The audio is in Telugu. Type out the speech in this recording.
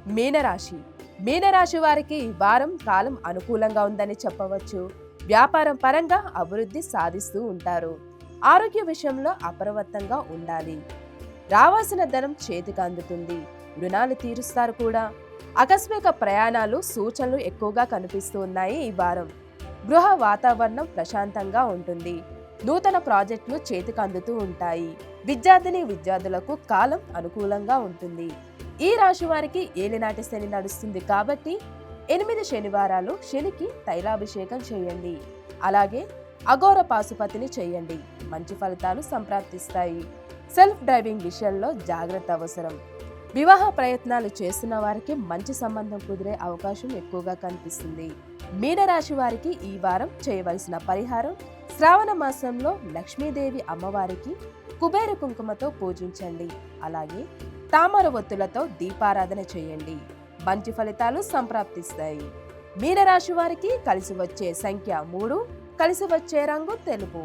మీనరాశి మీనరాశి వారికి ఈ వారం కాలం అనుకూలంగా ఉందని చెప్పవచ్చు. వ్యాపారం పరంగా అభివృద్ధి సాధిస్తూ ఉంటారు. ఆరోగ్య విషయంలో అప్రమత్తంగా ఉండాలి. రావాల్సిన ధనం చేతికి అందుతుంది. రుణాలు తీరుస్తారు కూడా. ఆకస్మిక ప్రయాణాలు సూచనలు ఎక్కువగా కనిపిస్తూ ఉన్నాయి ఈ వారం. గృహ వాతావరణం ప్రశాంతంగా ఉంటుంది. నూతన ప్రాజెక్టులు చేతికి అందుతూ ఉంటాయి. విద్యార్థులకు కాలం అనుకూలంగా ఉంటుంది. ఈ రాశి వారికి ఏలినాటి శని నడుస్తుంది కాబట్టి 8 శనివారాలు శనికి తైలాభిషేకం చేయండి. అలాగే అఘోర పాశుపతిని చేయండి. మంచి ఫలితాలు సంప్రాప్తిస్తాయి. సెల్ఫ్ డ్రైవింగ్ విషయంలో జాగ్రత్త అవసరం. వివాహ ప్రయత్నాలు చేస్తున్న వారికి మంచి సంబంధం కుదిరే అవకాశం ఎక్కువగా కనిపిస్తుంది. మీనరాశి వారికి ఈ వారం చేయవలసిన పరిహారం: శ్రావణ మాసంలో లక్ష్మీదేవి అమ్మవారికి కుబేర కుంకుమతో పూజించండి. అలాగే తామర ఒత్తులతో దీపారాధన చేయండి. మంచి ఫలితాలు సంప్రాప్తిస్తాయి. మీనరాశి వారికి కలిసి వచ్చే సంఖ్య 3, కలిసి వచ్చే రంగు తెలుపు.